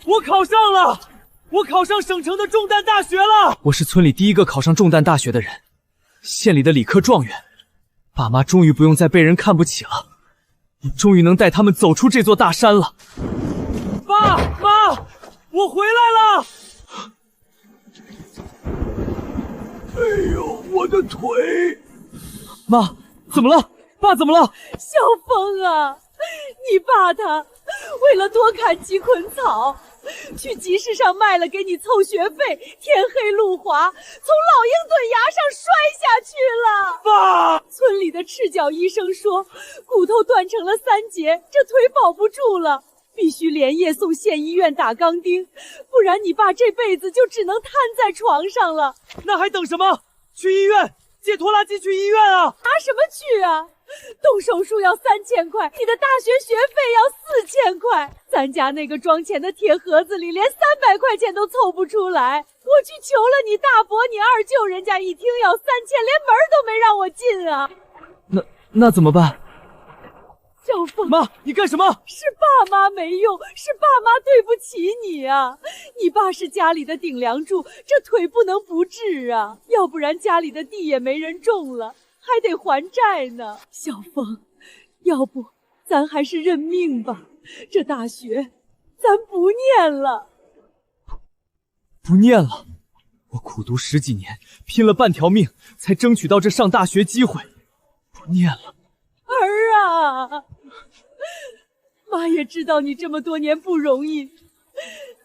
我考上了！我考上省城的中旦大学了！我是村里第一个考上中旦大学的人，县里的理科状元。爸妈终于不用再被人看不起了，我终于能带他们走出这座大山了。爸妈，我回来了！哎呦，我的腿！妈，怎么了？爸怎么了？小风啊，你爸他为了多砍几捆草，去集市上卖了给你凑学费，天黑路滑，从老鹰墩崖上摔下去了。爸！村里的赤脚医生说，骨头断成了3节，这腿保不住了，必须连夜送县医院打钢钉，不然你爸这辈子就只能瘫在床上了。那还等什么？去医院，借拖拉机去医院啊！拿什么去啊？动手术要3000块，你的大学学费要4000块，咱家那个装钱的铁盒子里连300块钱都凑不出来。我去求了你大伯、你二舅，人家一听要3000，连门都没让我进啊！那怎么办？小凤，妈，你干什么？是爸妈没用，是爸妈对不起你啊！你爸是家里的顶梁柱，这腿不能不治啊，要不然家里的地也没人种了，还得还债呢。小凤，要不咱还是认命吧，这大学咱不念了。不念了，我苦读10几年，拼了半条命，才争取到这上大学机会。不念了。儿啊，妈也知道你这么多年不容易，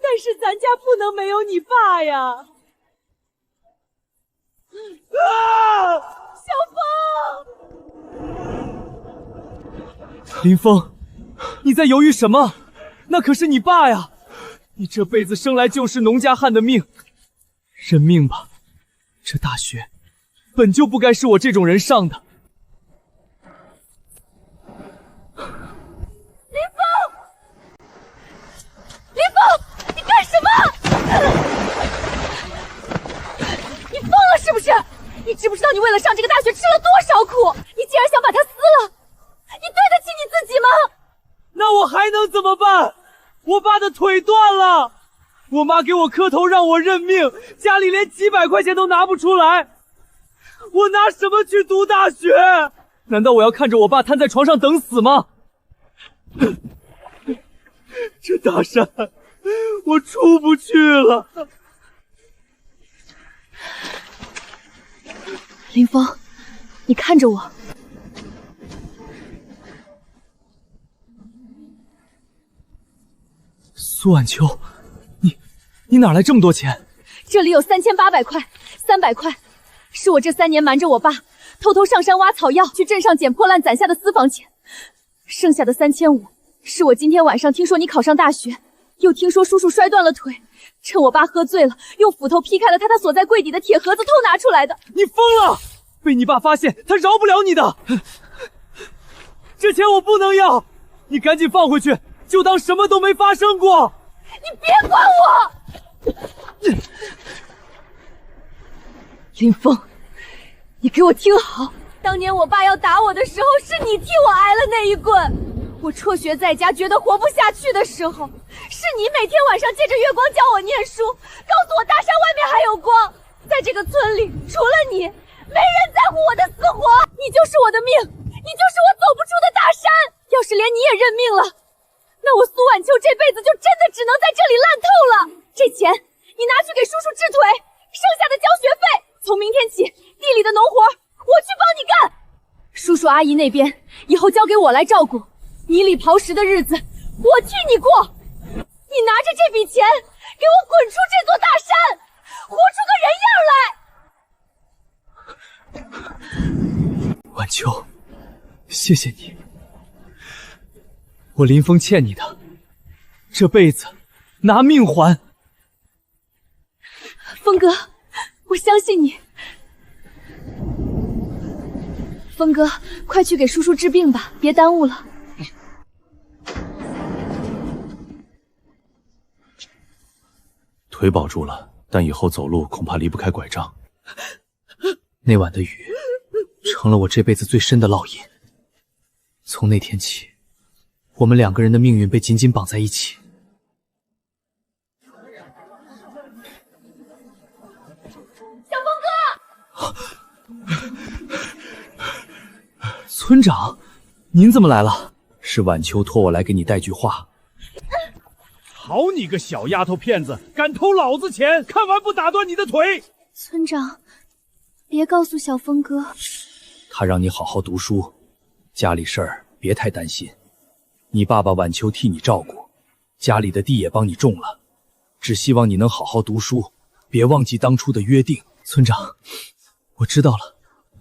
但是咱家不能没有你爸呀。小风，林峰，你在犹豫什么？那可是你爸呀！你这辈子生来就是农家汉的命，认命吧。这大学本就不该是我这种人上的。林峰，你干什么？你疯了是不是？你知不知道你为了上这个大学吃了多少苦？你竟然想把它撕了，你对得起你自己吗？那我还能怎么办？我爸的腿断了，我妈给我磕头让我认命，家里连几百块钱都拿不出来，我拿什么去读大学？难道我要看着我爸瘫在床上等死吗？这大山我出不去了。林峰，你看着我。苏晚秋，你哪来这么多钱？这里有3800块，300块是我这3年瞒着我爸，偷偷上山挖草药，去镇上捡破烂攒下的私房钱，剩下的3500是我今天晚上听说你考上大学，又听说叔叔摔断了腿，趁我爸喝醉了，用斧头劈开了他锁在柜底的铁盒子偷拿出来的。你疯了！被你爸发现，他饶不了你的。这钱我不能要，你赶紧放回去，就当什么都没发生过。你别管我！林峰，你给我听好，当年我爸要打我的时候，是你替我挨了那一棍。我辍学在家，觉得活不下去的时候，是你每天晚上借着月光教我念书，告诉我大山外面还有光。在这个村里，除了你，没人在乎我的死活。你就是我的命，你就是我走不出的大山。要是连你也认命了，那我苏晚秋这辈子就真的只能在这里烂透了。这钱你拿去给叔叔治腿，剩下的交学费。从明天起，地里的农活我去帮你干。叔叔阿姨那边以后交给我来照顾，泥里刨食的日子我替你过。你拿着这笔钱给我滚出这座大山，活出个人样来。晚秋，谢谢你，我林峰欠你的，这辈子拿命还。峰哥，我相信你。峰哥，快去给叔叔治病吧，别耽误了。腿保住了，但以后走路恐怕离不开拐杖。那晚的雨成了我这辈子最深的烙印。从那天起，我们2个人的命运被紧紧绑在一起。村长，您怎么来了？是晚秋托我来给你带句话。好你个小丫头片子，敢偷老子钱！看完不打断你的腿！村长，别告诉小峰哥。他让你好好读书，家里事儿别太担心。你爸爸晚秋替你照顾，家里的地也帮你种了，只希望你能好好读书，别忘记当初的约定。村长，我知道了，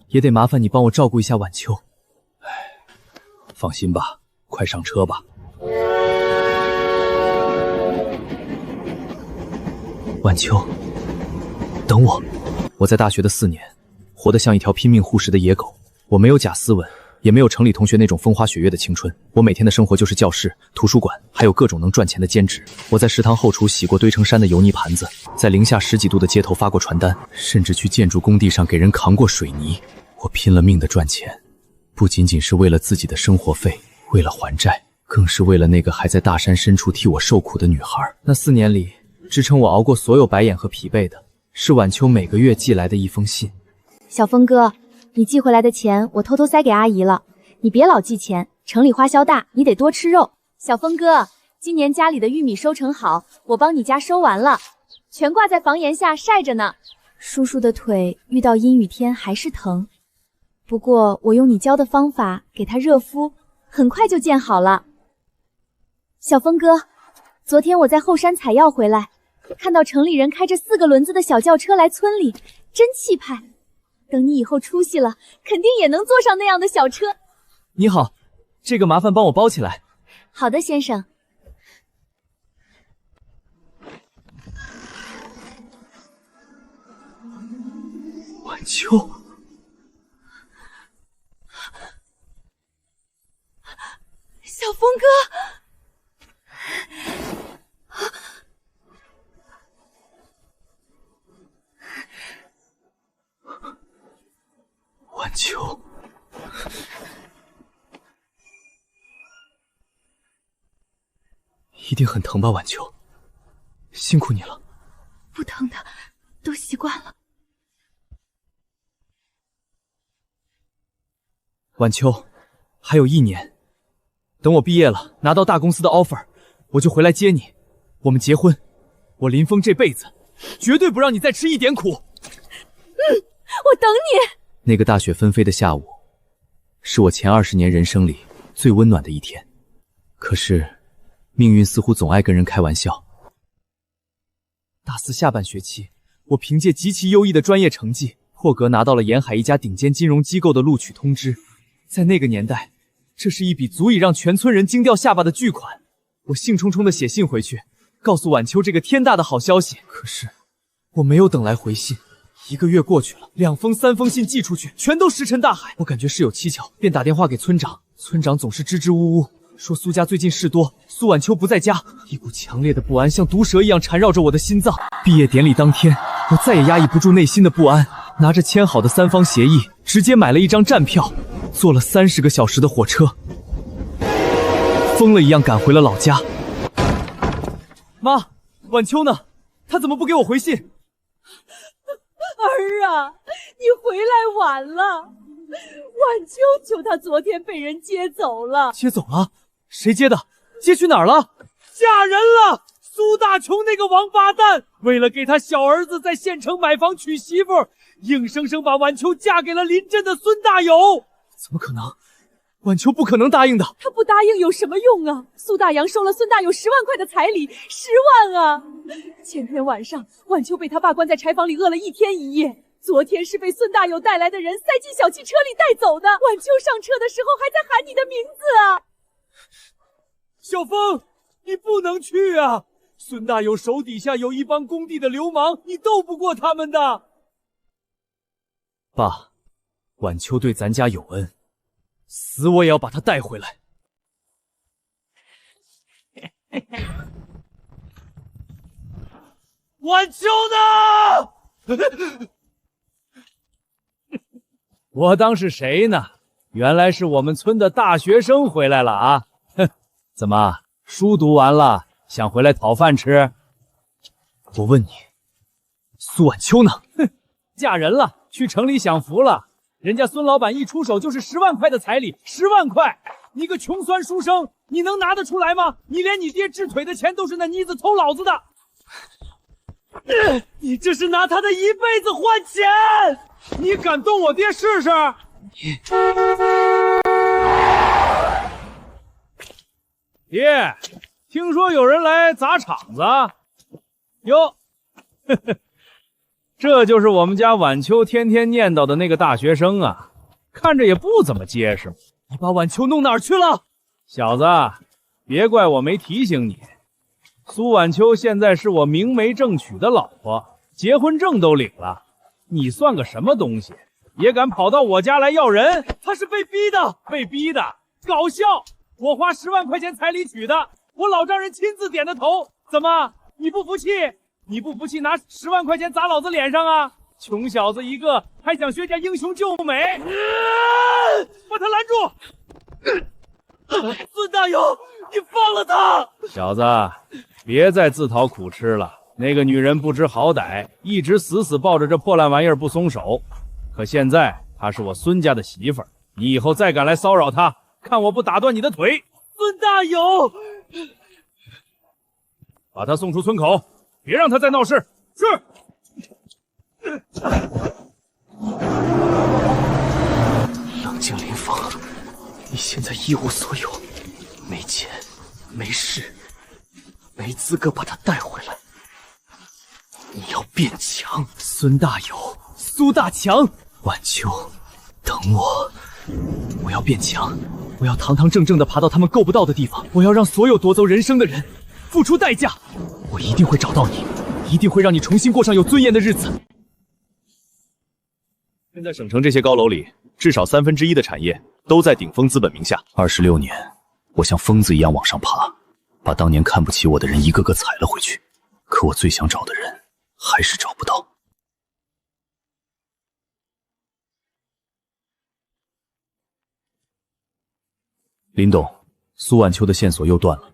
也得麻烦你帮我照顾一下晚秋。放心吧，快上车吧。晚秋，等我。我在大学的4年，活得像一条拼命护食的野狗。我没有假斯文，也没有城里同学那种风花雪月的青春。我每天的生活就是教室、图书馆，还有各种能赚钱的兼职。我在食堂后厨洗过堆成山的油泥盘子，在零下10几度的街头发过传单，甚至去建筑工地上给人扛过水泥。我拼了命的赚钱，不仅仅是为了自己的生活费，为了还债，更是为了那个还在大山深处替我受苦的女孩。那4年里，支撑我熬过所有白眼和疲惫的，是晚秋每个月寄来的一封信。小峰哥，你寄回来的钱我偷偷塞给阿姨了，你别老寄钱，城里花销大，你得多吃肉。小峰哥，今年家里的玉米收成好，我帮你家收完了，全挂在房檐下晒着呢。叔叔的腿遇到阴雨天还是疼，不过我用你教的方法给他热敷，很快就见好了。小峰哥，昨天我在后山采药回来，看到城里人开着4个轮子的小轿车来村里，真气派。等你以后出息了，肯定也能坐上那样的小车。你好，这个麻烦帮我包起来。好的，先生。晚秋，小峰哥。晚秋，一定很疼吧？晚秋，辛苦你了。不疼的，都习惯了。晚秋，还有1年，等我毕业了，拿到大公司的 offer， 我就回来接你，我们结婚。我林峰这辈子绝对不让你再吃一点苦。我等你。那个大雪纷飞的下午，是我前20年人生里最温暖的一天。可是，命运似乎总爱跟人开玩笑。大4下半学期，我凭借极其优异的专业成绩，破格拿到了沿海一家顶尖金融机构的录取通知。在那个年代，这是一笔足以让全村人惊掉下巴的巨款。我兴冲冲地写信回去，告诉晚秋这个天大的好消息。可是，我没有等来回信。1个月过去了，2封3封信寄出去，全都石沉大海。我感觉事有蹊跷，便打电话给村长。村长总是支支吾吾，说苏家最近事多，苏晚秋不在家。一股强烈的不安像毒蛇一样缠绕着我的心脏。毕业典礼当天，我再也压抑不住内心的不安，拿着签好的3方协议，直接买了一张站票，坐了30个小时的火车，疯了一样赶回了老家。妈，晚秋呢？她怎么不给我回信？儿啊，你回来晚了。晚秋她昨天被人接走了。接走了？谁接的？接去哪儿了？嫁人了！苏大琼那个王八蛋，为了给他小儿子在县城买房娶媳妇，硬生生把晚秋嫁给了邻镇的孙大友。怎么可能？晚秋不可能答应的。他不答应有什么用啊？苏大洋收了孙大友10万块的彩礼，10万啊！前天晚上，晚秋被他爸关在柴房里饿了1天1夜。昨天是被孙大友带来的人塞进小汽车里带走的。晚秋上车的时候还在喊你的名字啊！小峰，你不能去啊！孙大友手底下有一帮工地的流氓，你斗不过他们的。爸，晚秋对咱家有恩，死我也要把他带回来。晚秋呢？我当是谁呢？原来是我们村的大学生回来了啊！哼，怎么书读完了，想回来讨饭吃？我问你，苏晚秋呢？哼，嫁人了，去城里享福了。人家孙老板一出手就是10万块的彩礼，10万块！你个穷酸书生，你能拿得出来吗？你连你爹治腿的钱都是那妮子偷老子的！你这是拿他的一辈子换钱！你敢动我爹试试？爹，听说有人来砸场子，哟，这就是我们家晚秋天天念叨的那个大学生啊，看着也不怎么结实。你把晚秋弄哪儿去了？小子，别怪我没提醒你，苏晚秋现在是我明媒正娶的老婆，结婚证都领了，你算个什么东西，也敢跑到我家来要人？他是被逼的，被逼的，搞笑！我花10万块钱彩礼娶的，我老丈人亲自点的头，怎么你不服气？你不服气拿10万块钱砸老子脸上啊！穷小子一个，还想学点英雄救美？把他拦住！孙大勇，你放了他！小子，别再自讨苦吃了。那个女人不知好歹，一直死死抱着这破烂玩意儿不松手。可现在她是我孙家的媳妇儿，你以后再敢来骚扰她，看我不打断你的腿！孙大勇，把她送出村口，别让她再闹事。是。杨静林芳，你现在一无所有，没钱，没势，没资格把她带回来。你要变强，孙大友，苏大强，晚秋，等我，我要变强，我要堂堂正正的爬到他们够不到的地方，我要让所有夺走人生的人付出代价，我一定会找到你，一定会让你重新过上有尊严的日子。现在省城这些高楼里，至少1/3的产业都在顶峰资本名下。26年，我像疯子一样往上爬，把当年看不起我的人一个个踩了回去。可我最想找的人，还是找不到。林董，苏晚秋的线索又断了。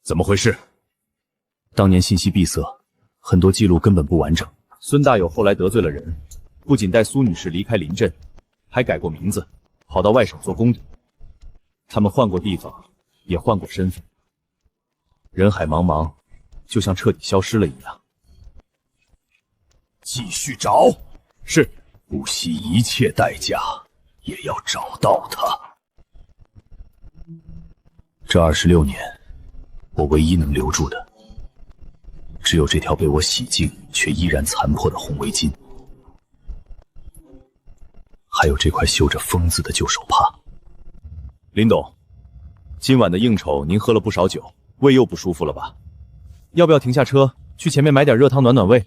怎么回事？当年信息闭塞，很多记录根本不完整。孙大友后来得罪了人，不仅带苏女士离开临镇，还改过名字，跑到外省做工的。他们换过地方，也换过身份。人海茫茫，就像彻底消失了一样。继续找，是，不惜一切代价也要找到他。这26年，我唯一能留住的，只有这条被我洗净却依然残破的红围巾。还有这块绣着风字的旧手帕。林董，今晚的应酬您喝了不少酒，胃又不舒服了吧？要不要停下车，去前面买点热汤暖暖胃？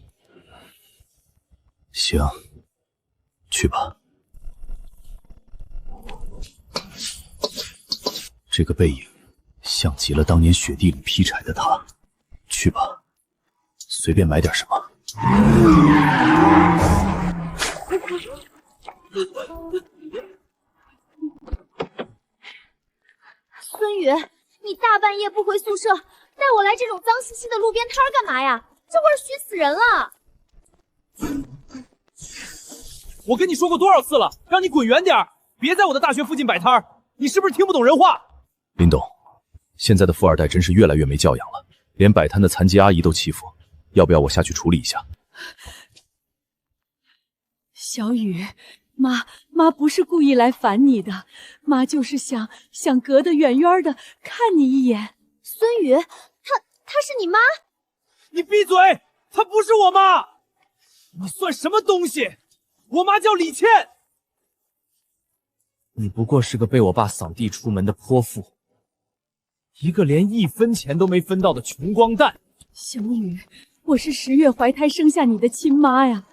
行，去吧。这个背影像极了当年雪地里劈柴的他。去吧，随便买点什么。孙宇，你大半夜不回宿舍，带我来这种脏兮兮的路边摊干嘛呀？这味儿熏死人了！我跟你说过多少次了，让你滚远点儿，别在我的大学附近摆摊儿。你是不是听不懂人话？林董，现在的富二代真是越来越没教养了，连摆摊的残疾阿姨都欺负，要不要我下去处理一下？小雨，妈不是故意来烦你的，妈就是想隔得远远的看你一眼。孙宇，她是你妈？你闭嘴！她不是我妈！你算什么东西？我妈叫李倩。你不过是个被我爸扫地出门的泼妇，一个连1分钱都没分到的穷光蛋。小雨，我是10月怀胎生下你的亲妈呀。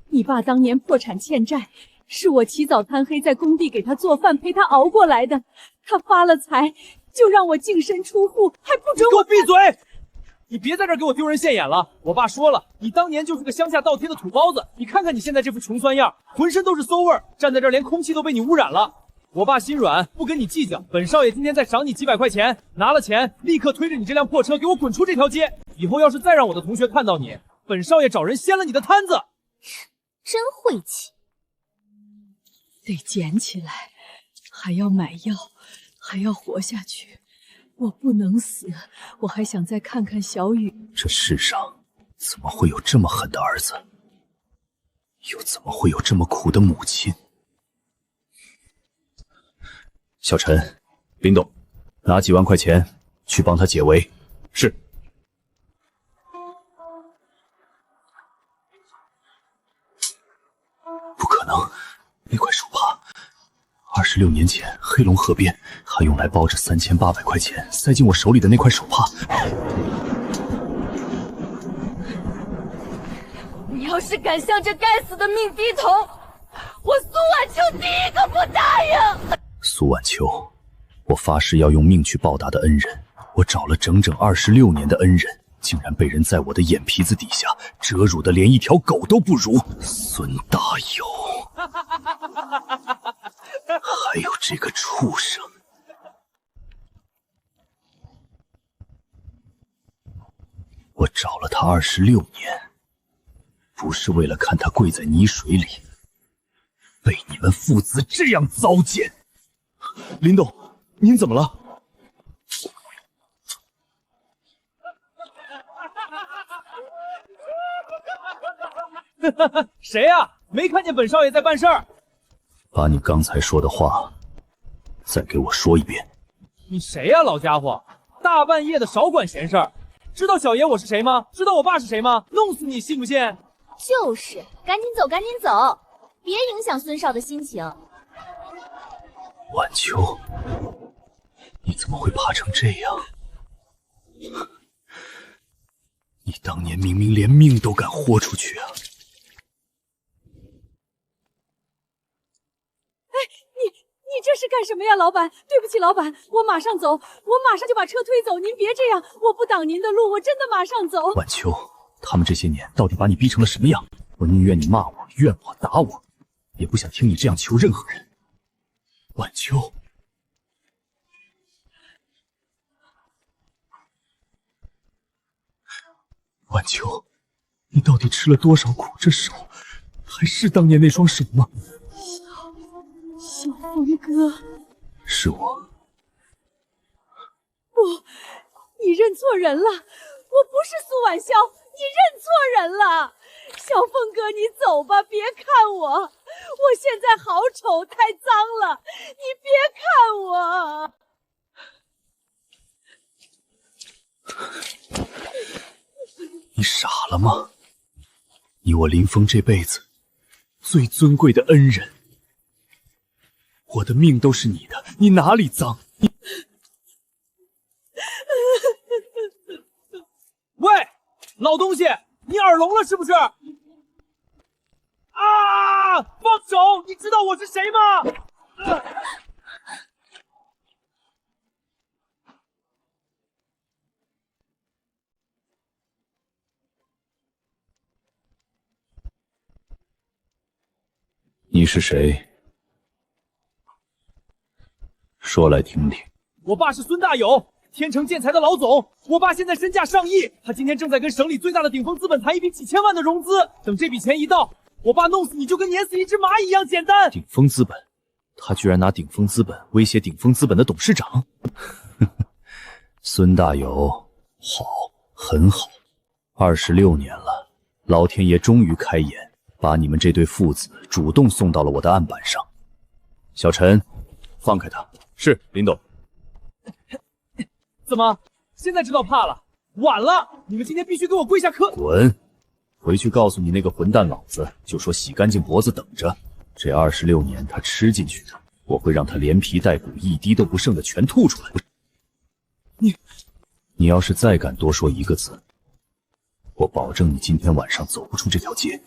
你爸当年破产欠债，是我起早贪黑在工地给他做饭陪他熬过来的。他发了财，就让我净身出户，还不准我……给我闭嘴！你别在这儿给我丢人现眼了。我爸说了，你当年就是个乡下倒贴的土包子。你看看你现在这副穷酸样，浑身都是馊味儿，站在这儿连空气都被你污染了。我爸心软，不跟你计较。本少爷今天再赏你几百块钱，拿了钱立刻推着你这辆破车给我滚出这条街。以后要是再让我的同学看到你，本少爷找人掀了你的摊子。真晦气！得捡起来，还要买药，还要活下去。我不能死，我还想再看看小雨。这世上怎么会有这么狠的儿子？又怎么会有这么苦的母亲？小陈，林董，拿几万块钱去帮他解围。是。不可能，那块手帕，26年前黑龙河边，他用来包着3800块钱塞进我手里的那块手帕。你要是敢向这该死的命低头，我苏婉秋第一个不答应。苏婉秋，我发誓要用命去报答的恩人，我找了整整26年的恩人，竟然被人在我的眼皮子底下折辱的连一条狗都不如。孙大友，还有这个畜生！我找了他26年，不是为了看他跪在泥水里，被你们父子这样糟践。林董，您怎么了？谁呀？没看见本少爷在办事儿？把你刚才说的话再给我说一遍。你谁呀，老家伙？大半夜的少管闲事儿！知道小爷我是谁吗？知道我爸是谁吗？弄死你信不信？就是，赶紧走，赶紧走，别影响孙少的心情。晚秋，你怎么会怕成这样？你当年明明连命都敢豁出去啊！你这是干什么呀，老板？对不起，老板，我马上走，我马上就把车推走，您别这样，我不挡您的路，我真的马上走。晚秋，他们这些年到底把你逼成了什么样？我宁愿你骂我、怨我、打我，也不想听你这样求任何人。晚秋，晚秋，你到底吃了多少苦？这手还是当年那双手吗？小峰哥，是我。不，你认错人了，我不是苏婉潇，你认错人了。小峰哥，你走吧，别看我，我现在好丑，太脏了，你别看我。你傻了吗？你我林峰这辈子最尊贵的恩人，我的命都是你的，你哪里脏？喂，老东西，你耳聋了是不是？啊！放手！你知道我是谁吗？你是谁？说来听听。我爸是孙大友，天成建材的老总。我爸现在身价上亿，他今天正在跟省里最大的顶峰资本谈一笔几千万的融资。等这笔钱一到，我爸弄死你就跟碾死一只蚂蚁一样简单。顶峰资本，他居然拿顶峰资本威胁顶峰资本的董事长。孙大友，好，很好。26年了，老天爷终于开眼，把你们这对父子主动送到了我的案板上。小陈，放开他。是，林董。怎么，现在知道怕了？晚了！你们今天必须给我跪下磕。滚！回去告诉你那个混蛋老子，就说洗干净脖子等着。这26年他吃进去的，我会让他连皮带骨一滴都不剩的全吐出来。你要是再敢多说一个字，我保证你今天晚上走不出这条街。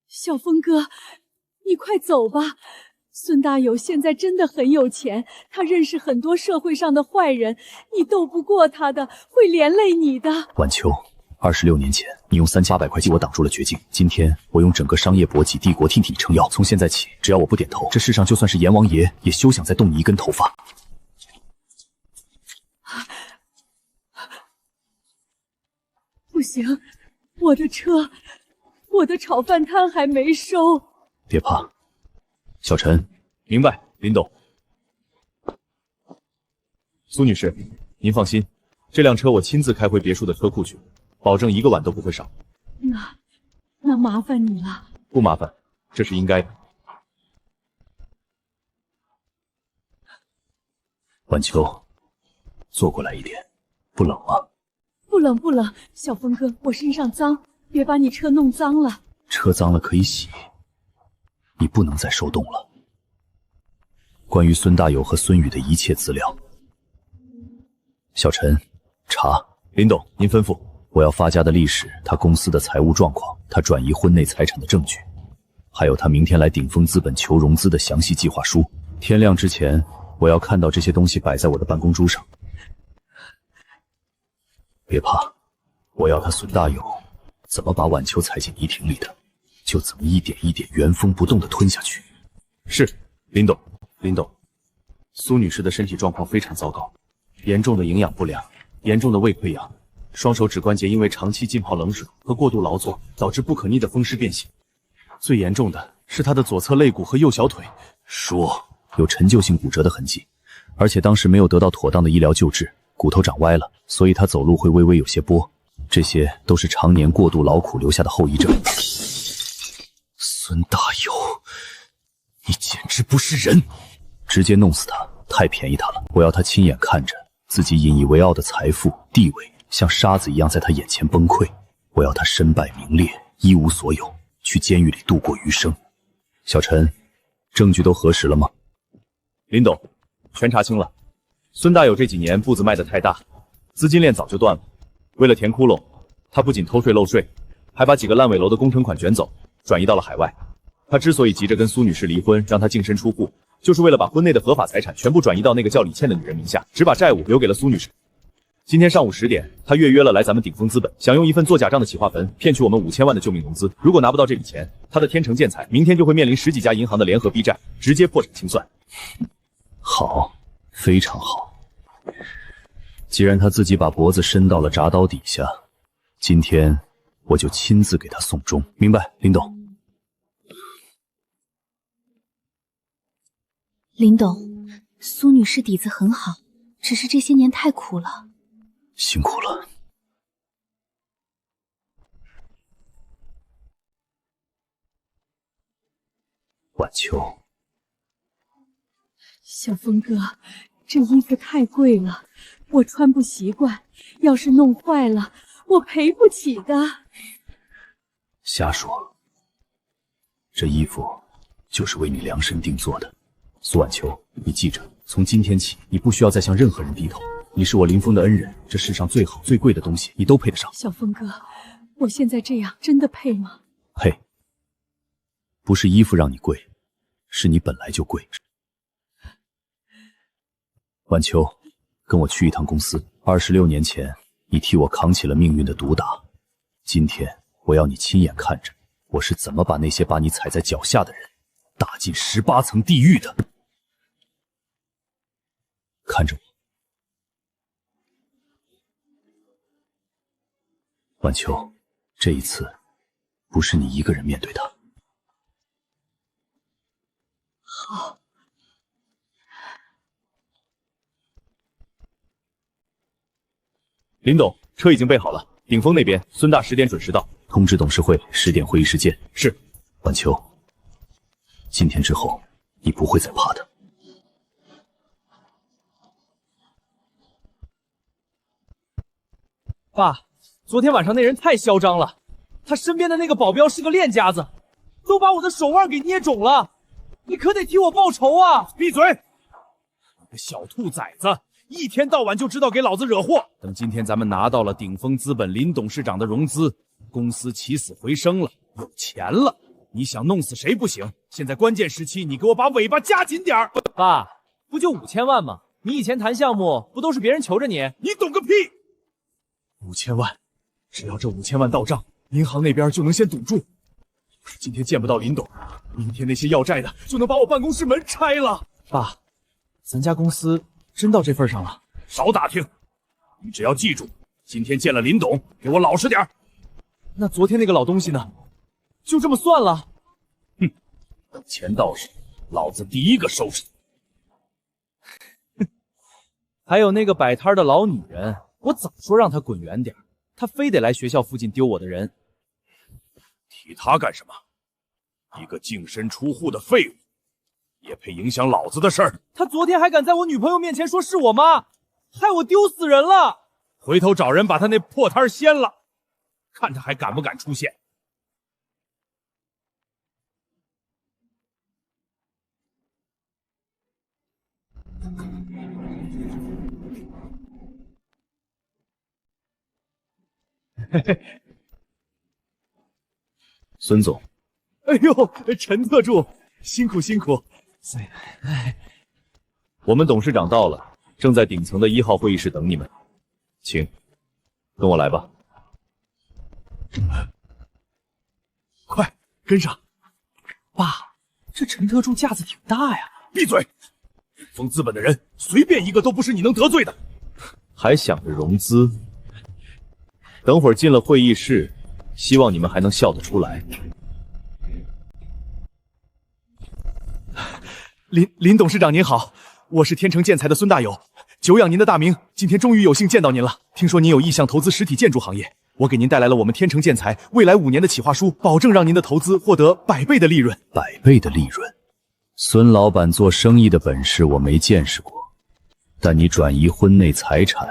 小峰哥，你快走吧。孙大友现在真的很有钱，他认识很多社会上的坏人，你斗不过他的，会连累你的。晚秋，26年前你用3800块替我挡住了绝境，今天我用整个商业搏击帝国替你撑腰。从现在起，只要我不点头，这世上就算是阎王爷也休想再动你一根头发。行，我的车，我的炒饭摊还没收。别怕，小陈。明白，林董。苏女士，您放心，这辆车我亲自开回别墅的车库去，保证1个碗都不会少。那麻烦你了。不麻烦，这是应该的。晚秋，坐过来一点，不冷吗？不冷不冷，小峰哥，我身上脏，别把你车弄脏了。车脏了可以洗，你不能再手动了。关于孙大友和孙宇的一切资料，小陈，查。林董，您吩咐。我要发家的历史，他公司的财务状况，他转移婚内财产的证据，还有他明天来鼎丰资本求融资的详细计划书。天亮之前，我要看到这些东西摆在我的办公桌上。别怕，我要他孙大友怎么把晚秋踩进泥潭里的，就怎么一点一点原封不动地吞下去。是，林董。林董，苏女士的身体状况非常糟糕，严重的营养不良，严重的胃溃疡，双手指关节因为长期浸泡冷水和过度劳作，导致不可逆的风湿变形。最严重的是她的左侧肋骨和右小腿，说有陈旧性骨折的痕迹，而且当时没有得到妥当的医疗救治，骨头长歪了，所以她走路会微微有些跛，这些都是常年过度劳苦留下的后遗症。孙大友，你简直不是人！直接弄死他，太便宜他了。我要他亲眼看着自己引以为傲的财富、地位像沙子一样在他眼前崩溃。我要他身败名裂，一无所有，去监狱里度过余生。小陈，证据都核实了吗？林董，全查清了。孙大友这几年步子迈得太大，资金链早就断了。为了填窟窿，他不仅偷税漏税，还把几个烂尾楼的工程款卷走，转移到了海外。他之所以急着跟苏女士离婚，让她净身出户，就是为了把婚内的合法财产全部转移到那个叫李倩的女人名下，只把债务留给了苏女士。今天上午10点，他约了来咱们鼎丰资本，想用一份做假账的企划坟骗取我们5000万的救命融资。如果拿不到这笔钱，他的天成建材明天就会面临10几家银行的联合逼债，直接破产清算。好，非常好。既然他自己把脖子伸到了铡刀底下，今天我就亲自给他送终。明白，林董。林董，苏女士底子很好，只是这些年太苦了。辛苦了。晚秋，小峰哥，这衣服太贵了，我穿不习惯，要是弄坏了，我赔不起的。瞎说，这衣服就是为你量身定做的。苏晚秋，你记着，从今天起，你不需要再向任何人低头。你是我林峰的恩人，这世上最好最贵的东西，你都配得上。小峰哥，我现在这样真的配吗？配。不是衣服让你贵，是你本来就贵。晚秋，跟我去一趟公司。26年前，你替我扛起了命运的毒打，今天我要你亲眼看着，我是怎么把那些把你踩在脚下的人打进18层地狱的。看着我，晚秋，这一次不是你一个人面对他。好。林董，车已经备好了，鼎丰那边孙大10点准时到，通知董事会10点会议室见。是。晚秋，今天之后你不会再怕的。爸，昨天晚上那人太嚣张了，他身边的那个保镖是个练家子，都把我的手腕给捏肿了，你可得替我报仇啊！闭嘴！你个小兔崽子，一天到晚就知道给老子惹祸。等今天咱们拿到了鼎丰资本林董事长的融资，公司起死回生了，有钱了，你想弄死谁不行？现在关键时期，你给我把尾巴夹紧点儿。爸，不就5000万吗？你以前谈项目不都是别人求着你？你懂个屁！5000万，只要这5000万到账，银行那边就能先堵住。要是今天见不到林董，明天那些要债的就能把我办公室门拆了。爸，咱家公司真到这份上了。少打听，你只要记住，今天见了林董，给我老实点。那昨天那个老东西呢？就这么算了？哼，等钱到手，老子第一个收拾你。还有那个摆摊的老女人，我早说让她滚远点，她非得来学校附近丢我的人。提她干什么？一个净身出户的废物，也配影响老子的事儿？她昨天还敢在我女朋友面前说是我妈，害我丢死人了。回头找人把他那破摊掀了，看他还敢不敢出现。孙总，哎呦，陈特助，辛苦辛苦。我们董事长到了，正在顶层的1号会议室等你们，请跟我来吧。快跟上！爸，这陈特助架子挺大呀。闭嘴！丰资本的人随便一个都不是你能得罪的。还想着融资？等会儿进了会议室，希望你们还能笑得出来。林董事长您好，我是天成建材的孙大友，久仰您的大名，今天终于有幸见到您了。听说您有意向投资实体建筑行业，我给您带来了我们天成建材未来5年的企划书，保证让您的投资获得100倍的利润。100倍的利润？孙老板做生意的本事我没见识过，但你转移婚内财产、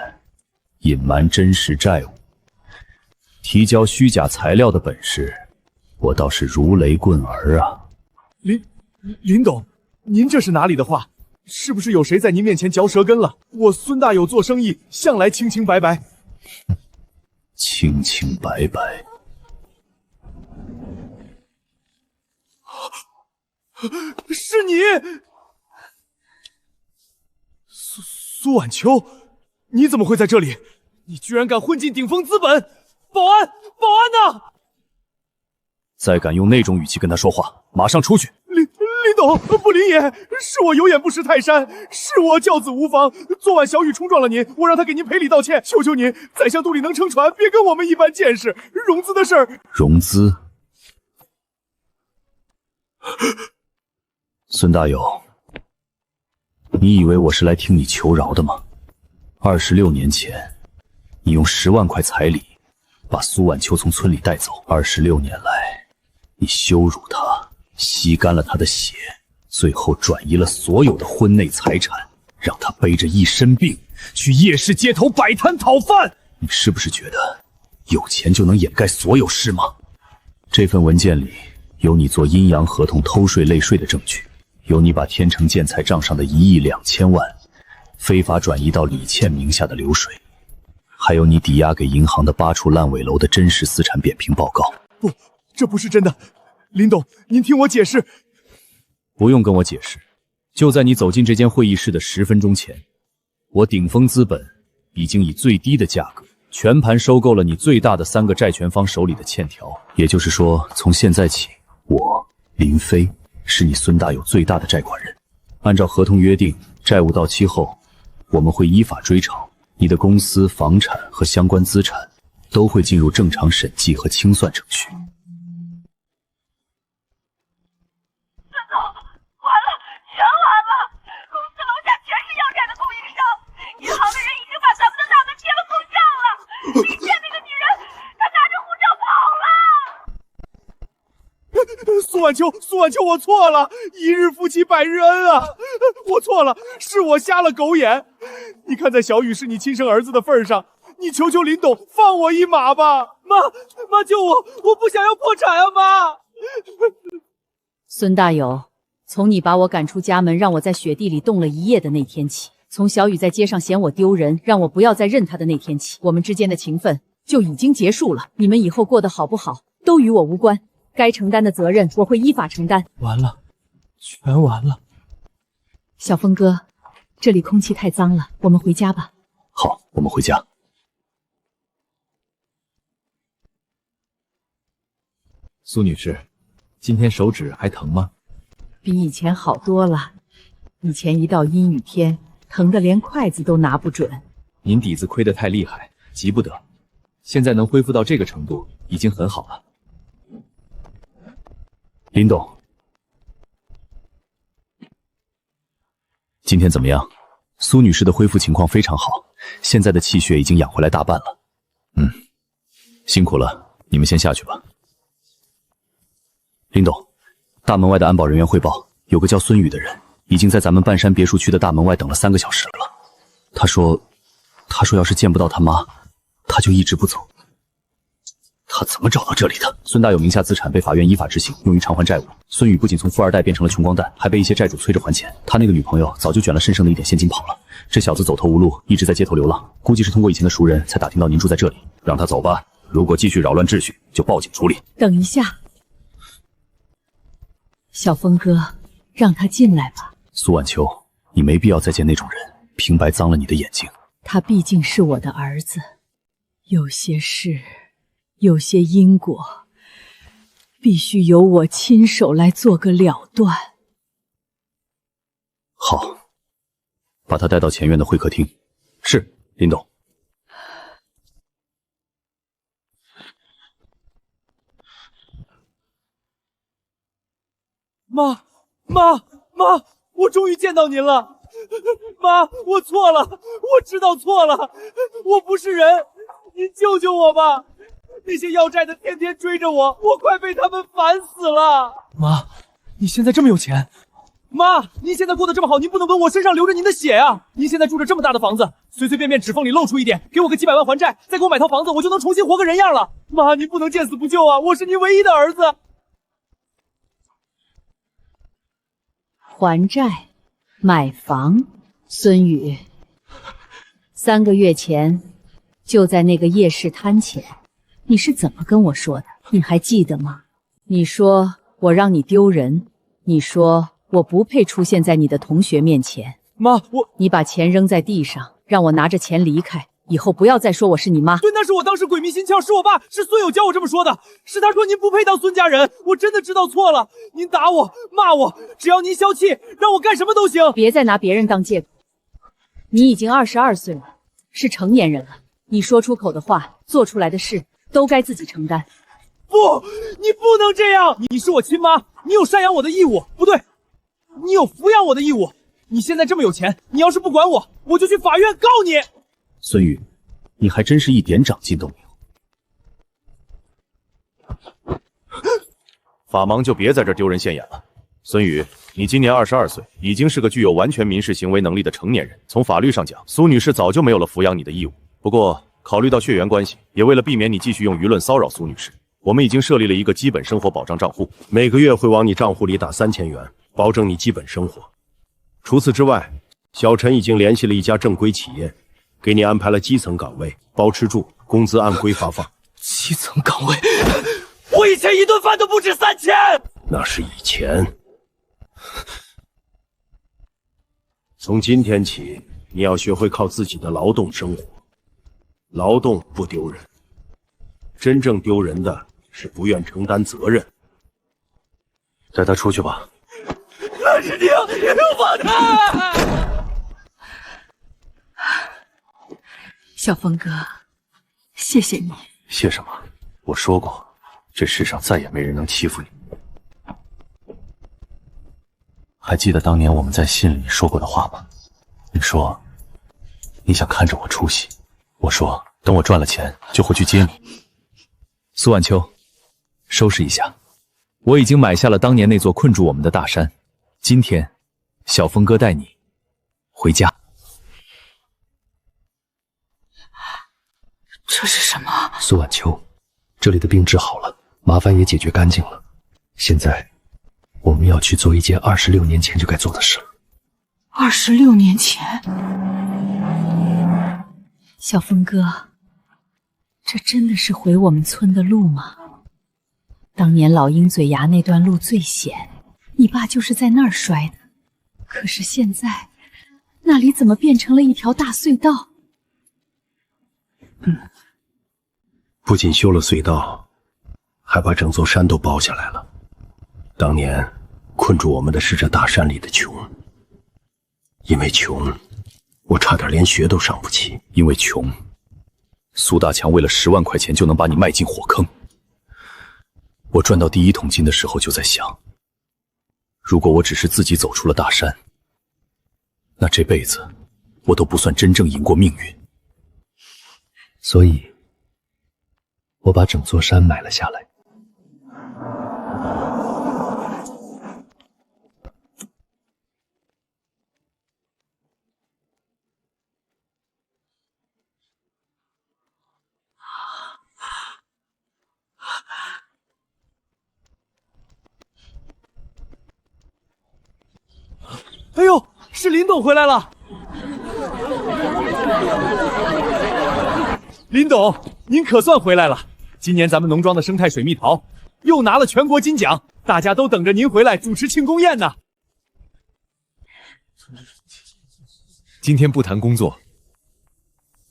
隐瞒真实债务、提交虚假材料的本事，我倒是如雷贯耳啊！林董，您这是哪里的话？是不是有谁在您面前嚼舌根了？我孙大友做生意向来清清白白。清清白白。是你，苏晚秋，你怎么会在这里？你居然敢混进顶峰资本！保安呢？再敢用那种语气跟他说话，马上出去！林董，不林也，是我有眼不识泰山，是我教子无方。昨晚小雨冲撞了您，我让他给您赔礼道歉，求求您，宰相肚里能撑船，别跟我们一般见识。融资的事儿，融资？孙大友，你以为我是来听你求饶的吗？26年前，你用10万块彩礼把苏晚秋从村里带走，26年来，你羞辱她，吸干了她的血，最后转移了所有的婚内财产，让她背着一身病去夜市街头摆摊讨饭。你是不是觉得有钱就能掩盖所有事吗？这份文件里有你做阴阳合同偷税漏税的证据，有你把天成建材账上的1亿2千万非法转移到李倩名下的流水，还有你抵押给银行的8处烂尾楼的真实资产扁平报告。不，这不是真的。林董，您听我解释。不用跟我解释，就在你走进这间会议室的10分钟前，我顶峰资本已经以最低的价格全盘收购了你最大的3个债权方手里的欠条。也就是说，从现在起，我林飞是你孙大友最大的债款人。按照合同约定，债务到期后，我们会依法追偿，你的公司、房产和相关资产都会进入正常审计和清算程序。银行的人已经把咱们的大门贴了口账了。李倩那个女人，她拿着护照跑了。苏晚秋，我错了，一日夫妻百日恩啊！我错了，是我瞎了狗眼。你看在小雨是你亲生儿子的份上，你求求林董放我一马吧！妈救我，我不想要破产啊！妈！孙大友，从你把我赶出家门，让我在雪地里冻了一夜的那天起，从小雨在街上嫌我丢人，让我不要再认他的那天起，我们之间的情分就已经结束了。你们以后过得好不好，都与我无关。该承担的责任，我会依法承担。完了，全完了。小峰哥，这里空气太脏了，我们回家吧。好，我们回家。苏女士，今天手指还疼吗？比以前好多了。以前一到阴雨天，疼得连筷子都拿不准。您底子亏得太厉害，急不得。现在能恢复到这个程度已经很好了。林董，今天怎么样？苏女士的恢复情况非常好，现在的气血已经养回来大半了。辛苦了，你们先下去吧。林董，大门外的安保人员汇报，有个叫孙宇的人已经在咱们半山别墅区的大门外等了3个小时了。他说要是见不到他妈，他就一直不走。他怎么找到这里的？孙大有名下资产被法院依法执行，用于偿还债务。孙宇不仅从富二代变成了穷光蛋，还被一些债主催着还钱。他那个女朋友早就卷了身上的一点现金跑了。这小子走投无路，一直在街头流浪，估计是通过以前的熟人才打听到您住在这里。让他走吧，如果继续扰乱秩序，就报警处理。等一下，小峰哥，让他进来吧。苏晚秋，你没必要再见那种人，平白脏了你的眼睛。他毕竟是我的儿子，有些事，有些因果，必须由我亲手来做个了断。好，把他带到前院的会客厅。是，林董。妈，我终于见到您了。妈，我错了，我知道错了，我不是人，您救救我吧！那些要债的天天追着我，我快被他们烦死了。妈，你现在这么有钱？妈，您现在过得这么好，您不能跟我身上流着您的血啊！您现在住着这么大的房子，随随便便指缝里露出一点，给我个几百万还债，再给我买套房子，我就能重新活个人样了。妈，您不能见死不救啊！我是您唯一的儿子。还债，买房，孙宇，3个月前就在那个夜市摊前，你是怎么跟我说的？你还记得吗？你说我让你丢人，你说我不配出现在你的同学面前。妈，你把钱扔在地上，让我拿着钱离开，以后不要再说我是你妈。对，那是我当时鬼迷心窍，是我爸，是孙友教我这么说的，是他说您不配当孙家人，我真的知道错了。您打我骂我，只要您消气，让我干什么都行。别再拿别人当借口，你已经22岁了，是成年人了，你说出口的话，做出来的事都该自己承担。不，你不能这样！你是我亲妈，你有赡养我的义务，不对，你有抚养我的义务。你现在这么有钱，你要是不管我，我就去法院告你。孙宇，你还真是一点长进都没有。法盲就别在这丢人现眼了。孙宇，你今年22岁，已经是个具有完全民事行为能力的成年人。从法律上讲，苏女士早就没有了抚养你的义务。不过，考虑到血缘关系，也为了避免你继续用舆论骚扰苏女士，我们已经设立了一个基本生活保障账户，每个月会往你账户里打3000元，保证你基本生活。除此之外，小陈已经联系了一家正规企业，给你安排了基层岗位，包吃住，工资按规发放。基层岗位，我以前一顿饭都不止3000。那是以前。从今天起，你要学会靠自己的劳动生活。劳动不丢人，真正丢人的是不愿承担责任。带他出去吧。可是你放开！小峰哥，谢谢你。谢什么？我说过，这世上再也没人能欺负你。还记得当年我们在信里说过的话吗？你说你想看着我出息，我说等我赚了钱就会去接你。苏晚秋，收拾一下，我已经买下了当年那座困住我们的大山。今天，小峰哥带你回家。这是什么？苏晚秋，这里的病治好了，麻烦也解决干净了。现在，我们要去做一件26年前就该做的事了。26年前，小峰哥，这真的是回我们村的路吗？当年老鹰嘴崖那段路最险，你爸就是在那儿摔的。可是现在，那里怎么变成了一条大隧道？不仅修了隧道，还把整座山都包下来了。当年困住我们的是这大山里的穷，因为穷，我差点连学都上不起。因为穷，苏大强为了10万块钱就能把你卖进火坑。我赚到第1桶金的时候就在想，如果我只是自己走出了大山，那这辈子我都不算真正赢过命运。所以，我把整座山买了下来。哎呦，是林董回来了！林董，您可算回来了！今年咱们农庄的生态水蜜桃又拿了全国金奖，大家都等着您回来主持庆功宴呢。今天不谈工作，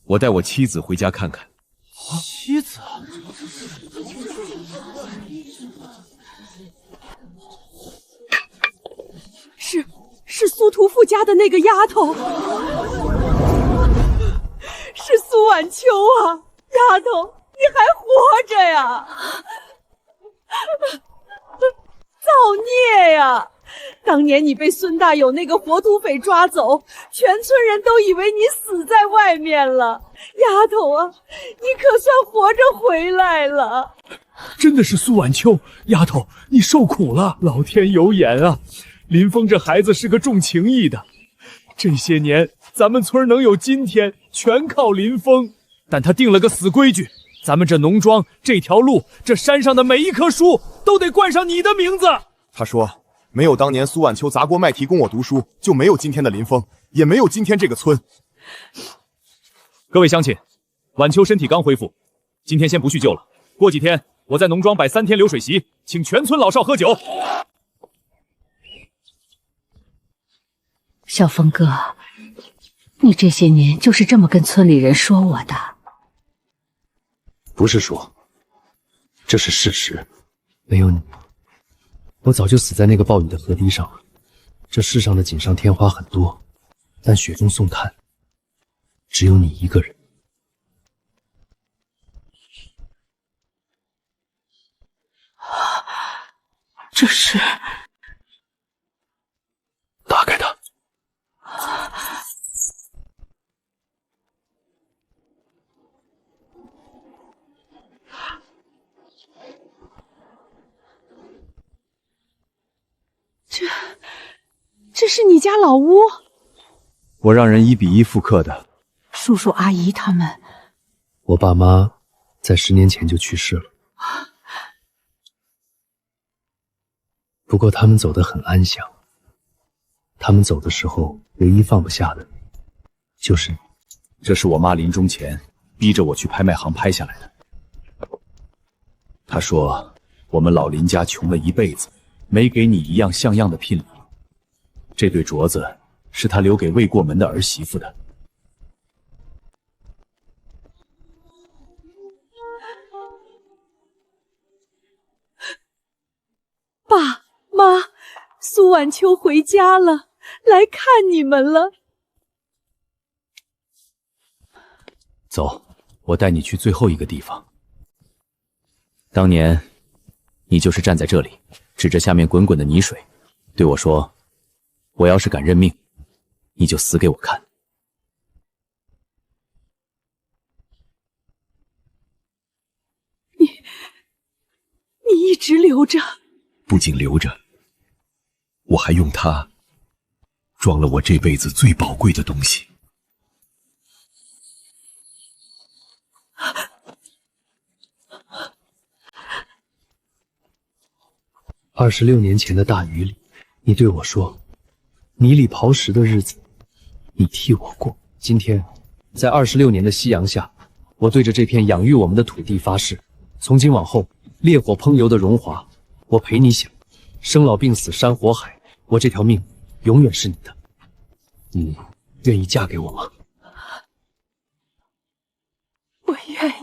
我带我妻子回家看看。妻子？是苏屠夫家的那个丫头，是苏婉秋啊！丫头，你还活着呀？造孽呀！当年你被孙大友那个活土匪抓走，全村人都以为你死在外面了。丫头啊，你可算活着回来了。真的是苏婉秋，丫头，你受苦了，老天有眼啊！林峰这孩子是个重情义的，这些年咱们村能有今天，全靠林峰。但他定了个死规矩，咱们这农庄、这条路、这山上的每一棵树，都得冠上你的名字。他说，没有当年苏婉秋砸锅卖蹄供我读书，就没有今天的林峰，也没有今天这个村。各位乡亲，婉秋身体刚恢复，今天先不叙旧了。过几天我在农庄摆3天流水席，请全村老少喝酒。小峰哥，你这些年就是这么跟村里人说我的？不是说，这是事实。没有你，我早就死在那个暴雨的河堤上了。这世上的锦上添花很多，但雪中送炭，只有你一个人。这是……打开它。这是你家老屋？我让人1比1复刻的。叔叔阿姨他们……我爸妈在10年前就去世了，不过他们走得很安详。他们走的时候，唯一放不下的，就是你。这是我妈临终前逼着我去拍卖行拍下来的。她说，我们老林家穷了一辈子，没给你一样像样的聘礼。这对镯子是她留给未过门的儿媳妇的。爸妈，苏婉秋回家了，来看你们了。走，我带你去最后一个地方。当年，你就是站在这里，指着下面滚滚的泥水，对我说：“我要是敢认命，你就死给我看。”你一直留着？不仅留着，我还用它装了我这辈子最宝贵的东西。26年前的大雨里，你对我说，泥里刨食的日子，你替我过。今天，在26年的夕阳下，我对着这片养育我们的土地发誓，从今往后，烈火烹油的荣华，我陪你享；生老病死山火海，我这条命永远是你的。你愿意嫁给我吗？我愿意。